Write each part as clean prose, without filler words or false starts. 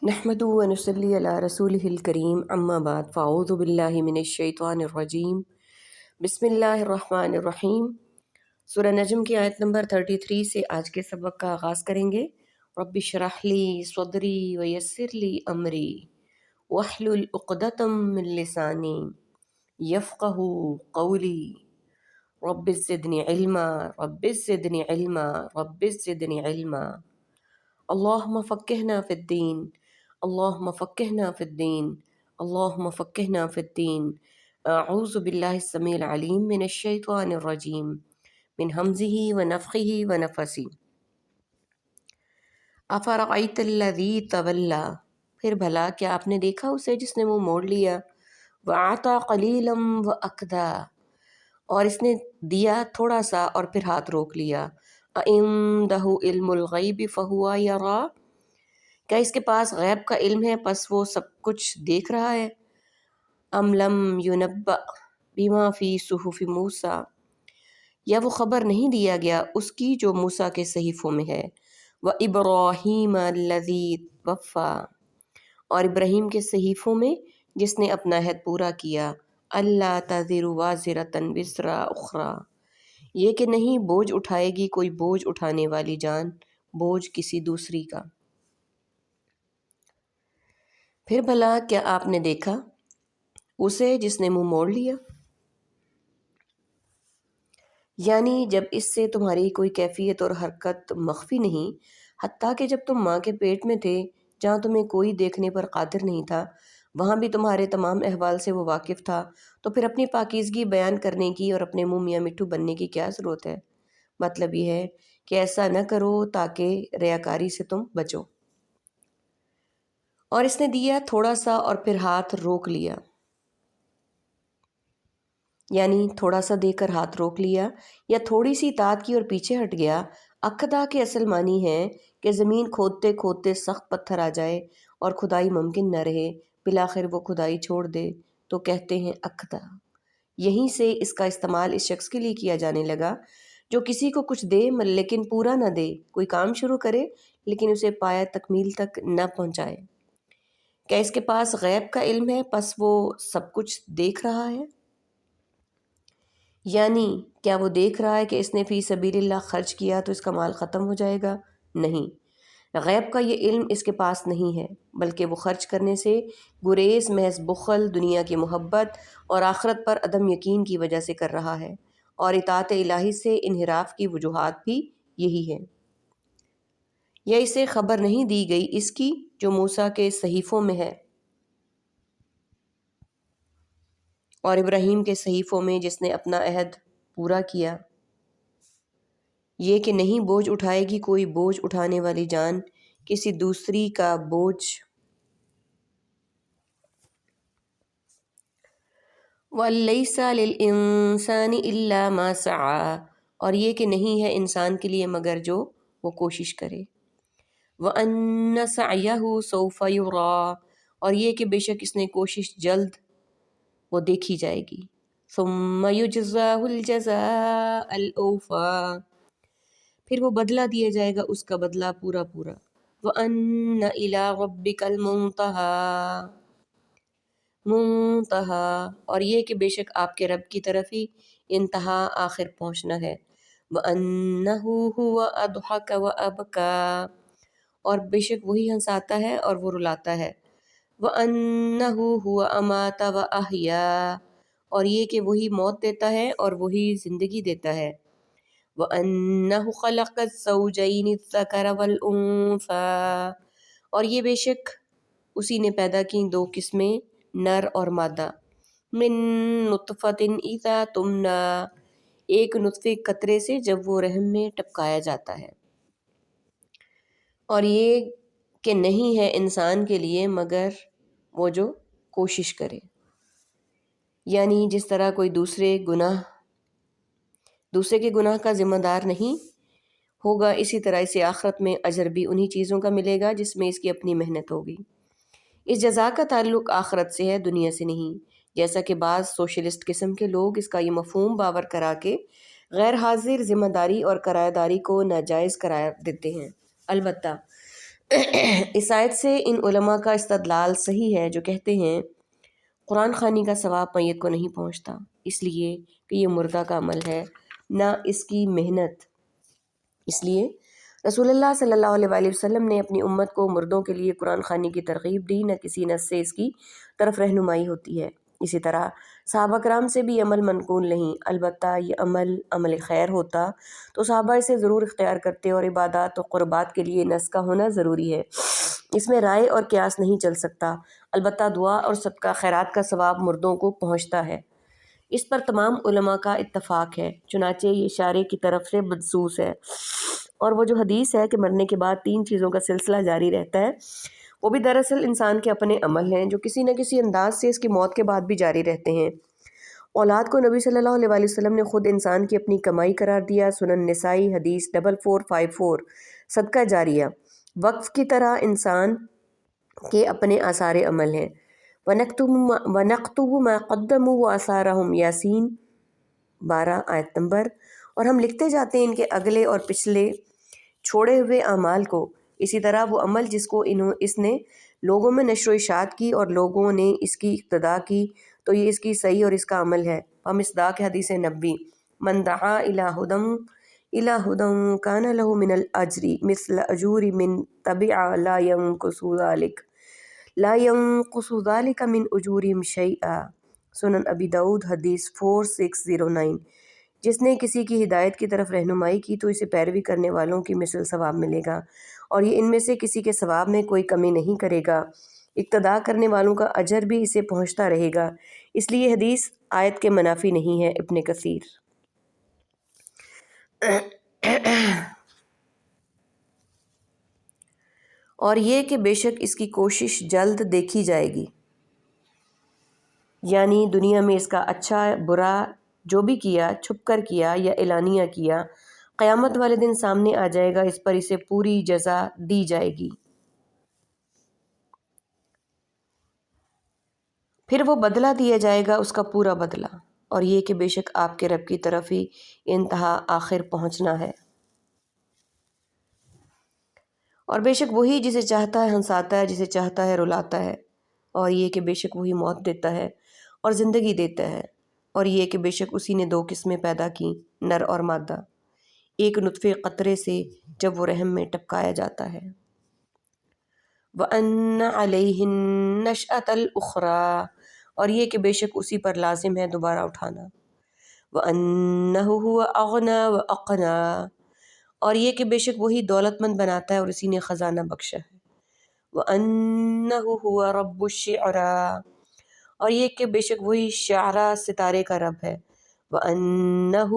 نحمد و نصلی علی رسول الکریم اما بعد فاعوذ باللہ من الشیطان الرجیم بسم اللہ الرحمن الرحیم۔ سورہ نجم کی آیت نمبر 33 سے آج کے سبق کا آغاز کریں گے۔ رب اشرح لی صدری ویسر لی امری واحلل عقدۃ من لسانی یفقہوا قولی رب زدنی علما رب زدنی علما رب زدنی علما۔ اللہم فقہنا فی الدین اللہم فقہنا فی الدین اللہم فقہنا فی الدین۔ اعوذ باللہ السمیع العلیم من الشیطان الرجیم من ہمزہ ونفخہ ونفثہ۔ افرأیت الذی تولی، پھر بھلا کیا آپ نے دیکھا اسے جس نے منہ موڑ لیا، وأعطی قلیلا وأکدی، اور اس نے دیا تھوڑا سا اور پھر ہاتھ روک لیا۔ اعندہ علم الغیب فہو یری، کیا اس کے پاس غیب کا علم ہے پس وہ سب کچھ دیکھ رہا ہے؟ ام لم ینبأ بما فی صحف موسیٰ، یا وہ خبر نہیں دیا گیا اس کی جو موسیٰ کے صحیفوں میں ہے۔ وإبراہیم الذی وفی، اور ابراہیم کے صحیفوں میں جس نے اپنا عہد پورا کیا۔ اللہ تزر وازرۃ وزر اخری، یہ کہ نہیں بوجھ اٹھائے گی کوئی بوجھ اٹھانے والی جان بوجھ کسی دوسری کا۔ پھر بھلا کیا آپ نے دیکھا اسے جس نے منہ موڑ لیا، یعنی جب اس سے تمہاری کوئی کیفیت اور حرکت مخفی نہیں، حتیٰ کہ جب تم ماں کے پیٹ میں تھے جہاں تمہیں کوئی دیکھنے پر قادر نہیں تھا، وہاں بھی تمہارے تمام احوال سے وہ واقف تھا، تو پھر اپنی پاکیزگی بیان کرنے کی اور اپنے منہ میاں مٹھو بننے کی کیا ضرورت ہے؟ مطلب یہ ہے کہ ایسا نہ کرو تاکہ ریاکاری سے تم بچو۔ اور اس نے دیا تھوڑا سا اور پھر ہاتھ روک لیا، یعنی تھوڑا سا دے کر ہاتھ روک لیا یا تھوڑی سی اطاعت کی اور پیچھے ہٹ گیا۔ اکدا کے اصل معنی ہے کہ زمین کھودتے کھودتے سخت پتھر آ جائے اور کھدائی ممکن نہ رہے، بالآخر وہ کھدائی چھوڑ دے تو کہتے ہیں اکدا۔ یہیں سے اس کا استعمال اس شخص کے لیے کیا جانے لگا جو کسی کو کچھ دے لیکن پورا نہ دے، کوئی کام شروع کرے لیکن اسے پایہ تکمیل تک نہ پہنچائے۔ کیا اس کے پاس غیب کا علم ہے پس وہ سب کچھ دیکھ رہا ہے؟ یعنی کیا وہ دیکھ رہا ہے کہ اس نے فی سبیل اللہ خرچ کیا تو اس کا مال ختم ہو جائے گا؟ نہیں، غیب کا یہ علم اس کے پاس نہیں ہے، بلکہ وہ خرچ کرنے سے گریز محض بخل، دنیا کی محبت اور آخرت پر عدم یقین کی وجہ سے کر رہا ہے، اور اطاعت الہی سے انحراف کی وجوہات بھی یہی ہیں۔ یا اسے خبر نہیں دی گئی اس کی جو موسیٰ کے صحیفوں میں ہے، اور ابراہیم کے صحیفوں میں جس نے اپنا عہد پورا کیا، یہ کہ نہیں بوجھ اٹھائے گی کوئی بوجھ اٹھانے والی جان کسی دوسری کا بوجھ۔ وَلَيْسَ لِلْإِنسَانِ إِلَّا مَا سَعَىٰ، اور یہ کہ نہیں ہے انسان کے لیے مگر جو وہ کوشش کرے۔ وَأَنَّ سَعْيَهُ سَوْفَ يُرَىٰ، اور یہ کہ بے شک اس نے کوشش جلد وہ دیکھی جائے گی۔ ثُمَّ يُجْزَاهُ الْجَزَاءَ الْأَوْفَىٰ، پھر وہ بدلہ دیا جائے گا اس کا بدلہ پورا پورا۔ وَأَنَّ إِلَىٰ رَبِّكَ الْمُنتَهَىٰ، اور یہ کہ بے شک آپ کے رب کی طرف ہی انتہا آخر پہنچنا ہے۔ وَأَنَّهُ هُوَ أَضْحَكَ وَأَبْكَىٰ، اور بے شک وہی ہنساتا ہے اور وہ رلاتا ہے۔ وَأَنَّهُ هُوَ أَمَاتَ وَأَحْيَا، اور یہ کہ وہی موت دیتا ہے اور وہی زندگی دیتا ہے۔ وَأَنَّهُ خَلَقَ الزَّوْجَيْنِ الذَّكَرَ وَالْأُنثَىٰ، اور یہ بے شک اسی نے پیدا کی دو قسمیں نر اور مادہ۔ من نطفة اذا تمنى، ایک نطفے قطرے سے جب وہ رحم میں ٹپکایا جاتا ہے۔ اور یہ کہ نہیں ہے انسان کے لیے مگر وہ جو کوشش کرے، یعنی جس طرح کوئی دوسرے کے گناہ کا ذمہ دار نہیں ہوگا، اسی طرح اسے آخرت میں اجر بھی انہی چیزوں کا ملے گا جس میں اس کی اپنی محنت ہوگی۔ اس جزا کا تعلق آخرت سے ہے، دنیا سے نہیں، جیسا کہ بعض سوشلسٹ قسم کے لوگ اس کا یہ مفہوم باور کرا کے غیر حاضر ذمہ داری اور کرایہ داری کو ناجائز قرار دیتے ہیں۔ البتہ اس آیت سے ان علماء کا استدلال صحیح ہے جو کہتے ہیں قرآن خوانی کا ثواب میت کو نہیں پہنچتا، اس لیے کہ یہ مردہ کا عمل ہے، نہ اس کی محنت۔ اس لیے رسول اللہ صلی اللہ علیہ وآلہ وسلم نے اپنی امت کو مردوں کے لیے قرآن خوانی کی ترغیب دی، نہ کسی نص سے اس کی طرف رہنمائی ہوتی ہے۔ اسی طرح صحابہ کرام سے بھی عمل منقول نہیں، البتہ یہ عمل خیر ہوتا تو صحابہ اسے ضرور اختیار کرتے، اور عبادات و قربات کے لیے نص کا ہونا ضروری ہے، اس میں رائے اور قیاس نہیں چل سکتا۔ البتہ دعا اور صدقہ خیرات کا ثواب مردوں کو پہنچتا ہے، اس پر تمام علماء کا اتفاق ہے، چنانچہ یہ اشارے کی طرف سے منصوص ہے۔ اور وہ جو حدیث ہے کہ مرنے کے بعد 3 چیزوں کا سلسلہ جاری رہتا ہے، وہ بھی دراصل انسان کے اپنے عمل ہیں جو کسی نہ کسی انداز سے اس کی موت کے بعد بھی جاری رہتے ہیں۔ اولاد کو نبی صلی اللہ علیہ وآلہ وسلم نے خود انسان کی اپنی کمائی قرار دیا، سنن نسائی حدیث 4454۔ صدقہ جاریہ وقف کی طرح انسان کے اپنے آثار عمل ہیں۔ وَنَكْتُبُ مَا قَدَّمُوا وَآثَارَهُمْ یاسین 12 آیت نمبر، اور ہم لکھتے جاتے ہیں ان کے اگلے اور پچھلے چھوڑے ہوئے اعمال کو، اسی طرح وہ عمل جس کو اس نے لوگوں میں نشر و اشاعت کی اور لوگوں نے اس کی اقتداء کی تو یہ اس کی صحیح اور اس کا عمل ہے۔ مصداق حدیث نبوی من دعا الی ہدی کان لہ من الاجر مثل اجور من تبع لا ينقص ذلك من اجورهم شیئا، سنن ابی داؤد حدیث 4609۔ جس نے کسی کی ہدایت کی طرف رہنمائی کی تو اسے پیروی کرنے والوں کی مثل ثواب ملے گا، اور یہ ان میں سے کسی کے ثواب میں کوئی کمی نہیں کرے گا، اقتداء کرنے والوں کا اجر بھی اسے پہنچتا رہے گا، اس لیے حدیث آیت کے منافی نہیں ہے۔ ابن کثیر۔ اور یہ کہ بے شک اس کی کوشش جلد دیکھی جائے گی، یعنی دنیا میں اس کا اچھا برا جو بھی کیا، چھپ کر کیا یا اعلانیہ کیا، قیامت والے دن سامنے آ جائے گا، اس پر اسے پوری جزا دی جائے گی، پھر وہ بدلہ دیا جائے گا اس کا پورا بدلہ۔ اور یہ کہ بے شک آپ کے رب کی طرف ہی انتہا آخر پہنچنا ہے، اور بے شک وہی جسے چاہتا ہے ہنساتا ہے، جسے چاہتا ہے رلاتا ہے، اور یہ کہ بے شک وہی موت دیتا ہے اور زندگی دیتا ہے، اور یہ کہ بے شک اسی نے 2 قسمیں پیدا کی، نر اور مادہ، ایک نطفے قطرے سے جب وہ رحم میں ٹپکایا جاتا ہے۔ وَأَنَّ عَلَيْهِ النَّشْأَةَ الْأُخْرَى، اور یہ کہ بے شک اسی پر لازم ہے دوبارہ اٹھانا۔ وَأَنَّهُ هُوَ أَغْنَى وَأَقْنَى، اور یہ کہ بے شک وہی دولت مند بناتا ہے اور اسی نے خزانہ بخشا ہے۔ وَأَنَّهُ هُوَ رَبُّ الشِّعْرَى، اور یہ کہ بے شک وہی شعرا ستارے کا رب ہے۔ وَأَنَّهُ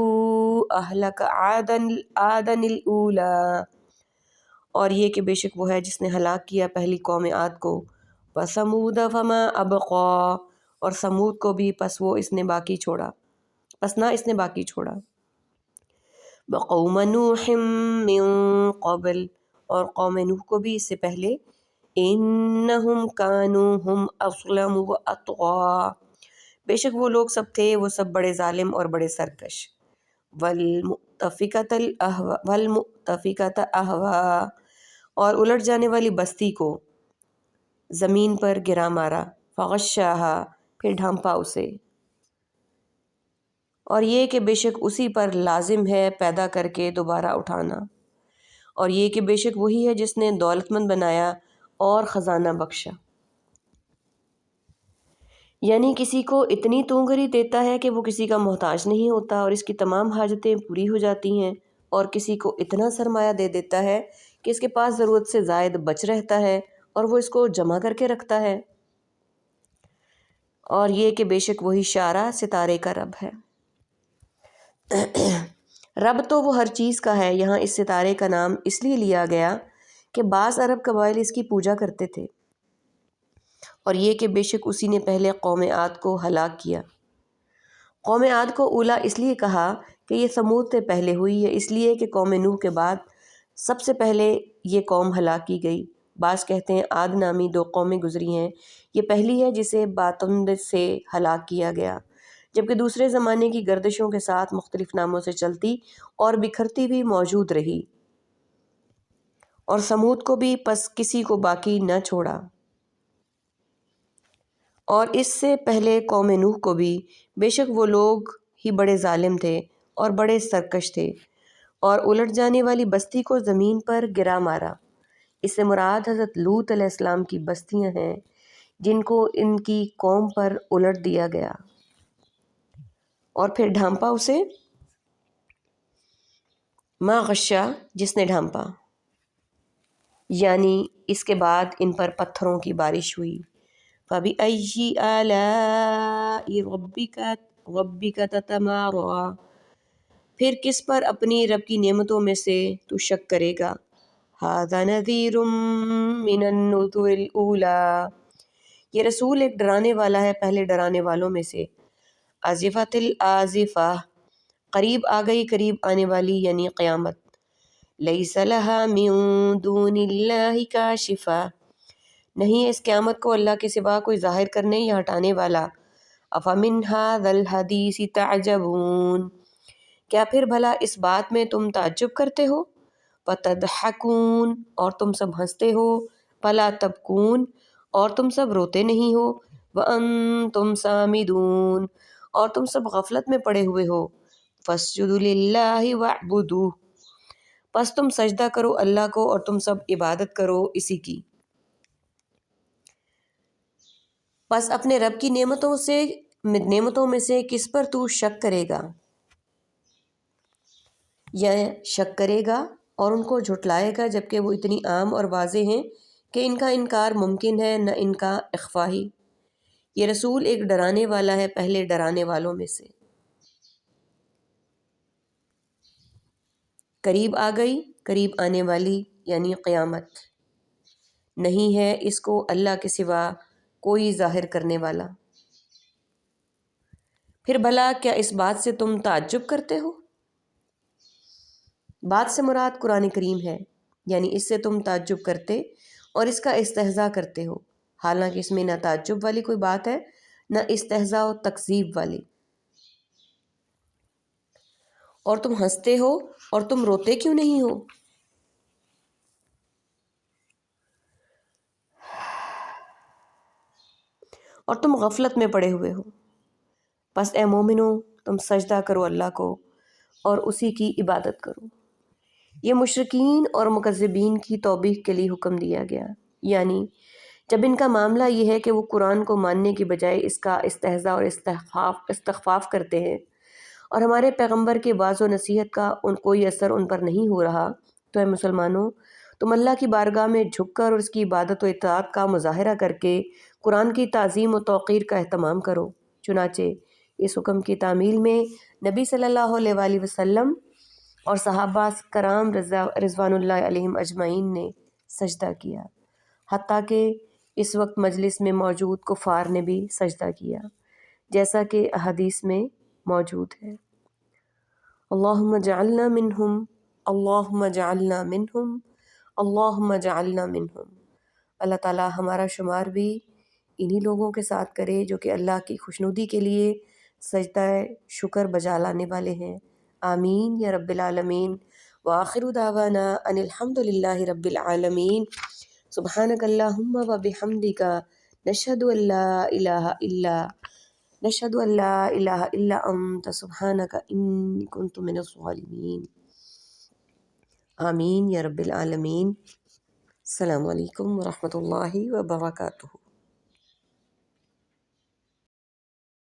أَهْلَكَ عَادًا الْأُولَى، اور یہ کہ بے شک وہ ہے جس نے ہلاک کیا پہلی قوم عاد کو۔ وَثَمُودَ فَمَا أَبْقَى، اور سمود کو بھی پس نہ اس نے باقی چھوڑا۔ وَقَوْمَ نُوحٍ مِّن قَبْلُ، اور قوم نوح کو بھی اس سے پہلے۔ إِنَّهُمْ كَانُوا هُمْ أَظْلَمُ وَأَطْغَىٰ، بے شک وہ لوگ سب تھے وہ سب بڑے ظالم اور بڑے سرکش۔ وَالْمُؤْتَفِكَةَ أَهْوَىٰ، اور الٹ جانے والی بستی کو زمین پر گرا مارا۔ فَغَشَّاهَا، پھر ڈھانپا اسے۔ اور یہ کہ بے شک اسی پر لازم ہے پیدا کر کے دوبارہ اٹھانا، اور یہ کہ بے شک وہی ہے جس نے دولت مند بنایا اور خزانہ بخشا، یعنی کسی کو اتنی تونگری دیتا ہے کہ وہ کسی کا محتاج نہیں ہوتا اور اس کی تمام حاجتیں پوری ہو جاتی ہیں، اور کسی کو اتنا سرمایہ دے دیتا ہے کہ اس کے پاس ضرورت سے زائد بچ رہتا ہے اور وہ اس کو جمع کر کے رکھتا ہے۔ اور یہ کہ بے شک وہی شعرا ستارے کا رب ہے۔ رب تو وہ ہر چیز کا ہے، یہاں اس ستارے کا نام اس لیے لیا گیا کہ بعض عرب قبائل اس کی پوجا کرتے تھے۔ اور یہ کہ بے شک اسی نے پہلے قوم عاد کو ہلاک کیا۔ قوم عاد کو اولا اس لیے کہا کہ یہ ثمود سے پہلے ہوئی ہے، اس لیے کہ قوم نوح کے بعد سب سے پہلے یہ قوم ہلاک کی گئی۔ بعض کہتے ہیں عاد نامی 2 قومیں گزری ہیں، یہ پہلی ہے جسے باتند سے ہلاک کیا گیا، جبکہ دوسرے زمانے کی گردشوں کے ساتھ مختلف ناموں سے چلتی اور بکھرتی بھی موجود رہی۔ اور سمود کو بھی پس کسی کو باقی نہ چھوڑا، اور اس سے پہلے قوم نوح کو بھی، بے شک وہ لوگ ہی بڑے ظالم تھے اور بڑے سرکش تھے، اور الٹ جانے والی بستی کو زمین پر گرا مارا۔ اس سے مراد حضرت لوط علیہ السلام کی بستیاں ہیں جن کو ان کی قوم پر الٹ دیا گیا اور پھر ڈھانپا اسے، ما غشا جس نے ڈھانپا، یعنی اس کے بعد ان پر پتھروں کی بارش ہوئی۔ فَبِأَيِّ آلَاءِ رَبِّكَ تَتَمَارَىٰ، پھر کس پر اپنی رب کی نعمتوں میں سے تو شک کرے گا۔ هَٰذَا نَذِيرٌ مِّنَ النُّذُرِ الْأُولَىٰ، یہ رسول ایک ڈرانے والا ہے پہلے ڈرانے والوں میں سے۔ آزفۃ الآزفہ، قریب آ گئی قریب آنے والی یعنی قیامت۔ لیس لہا من دون اللہ کاشفہ، نہیں ہے اس قیامت کو اللہ کے سوا کوئی ظاہر کرنے یا ہٹانے والا۔ افمن ھذا الحدیث تعجبون، کیا پھر بھلا اس بات میں تم تعجب کرتے ہو؟ وتضحکون، اور تم سب ہنستے ہو، فلا تبکون، اور تم سب روتے نہیں ہو، وانتم سامدون، اور تم سب غفلت میں پڑے ہوئے ہو۔ فاسجدوا للہ واعبدوہ، پس تم سجدہ کرو اللہ کو اور تم سب عبادت کرو اسی کی۔ پس اپنے رب کی نعمتوں میں سے کس پر تو شک کرے گا یا شک کرے گا اور ان کو جھٹلائے گا جبکہ وہ اتنی عام اور واضح ہیں کہ ان کا انکار ممکن ہے نہ ان کا اخفا ہی۔ یہ رسول ایک ڈرانے والا ہے پہلے ڈرانے والوں میں سے۔ قریب آ گئی قریب آنے والی یعنی قیامت، نہیں ہے اس کو اللہ کے سوا کوئی ظاہر کرنے والا۔ پھر بھلا کیا اس بات سے تم تعجب کرتے ہو؟ بات سے مراد قرآن کریم ہے، یعنی اس سے تم تعجب کرتے اور اس کا استہزاء کرتے ہو، حالانکہ اس میں نہ تعجب والی کوئی بات ہے نہ استہزاء و تکذیب والی۔ اور تم ہنستے ہو اور تم روتے کیوں نہیں ہو؟ اور تم غفلت میں پڑے ہوئے ہو۔ پس اے مومنو تم سجدہ کرو اللہ کو اور اسی کی عبادت کرو۔ یہ مشرکین اور مکذبین کی توبیخ کے لیے حکم دیا گیا، یعنی جب ان کا معاملہ یہ ہے کہ وہ قرآن کو ماننے کی بجائے اس کا استہزاء اور استخفاف کرتے ہیں اور ہمارے پیغمبر کے وعظ و نصیحت کا کوئی اثر ان پر نہیں ہو رہا، تو اے مسلمانوں تم اللہ کی بارگاہ میں جھک کر اور اس کی عبادت و اطاعت کا مظاہرہ کر کے قرآن کی تعظیم و توقیر کا اہتمام کرو۔ چنانچہ اس حکم کی تعمیل میں نبی صلی اللہ علیہ وآلہ وسلم اور صحابہ کرام رضوان اللہ علیہم اجمعین نے سجدہ کیا، حتیٰ کہ اس وقت مجلس میں موجود کفار نے بھی سجدہ کیا، جیسا کہ احادیث میں موجود ہے۔ اللہم جعلنا منہم، اللہم جعلنا منہم، اللہم جعلنا منہم۔ اللہ تعالیٰ ہمارا شمار بھی انہی لوگوں کے ساتھ کرے جو کہ اللہ کی خوشنودی کے لیے سجدہ شکر بجا لانے والے ہیں۔ آمین یا رب العالمین۔ وآخر دعوانا ان الحمد للہ رب العالمین۔ سبحانک اللہم و بحمدک، نشہد ان لا الہ الا انت، سبحانک انی کنت من الظالمین۔ آمین یا رب العالمین۔ السلام علیکم ورحمۃ اللہ وبرکاتہ۔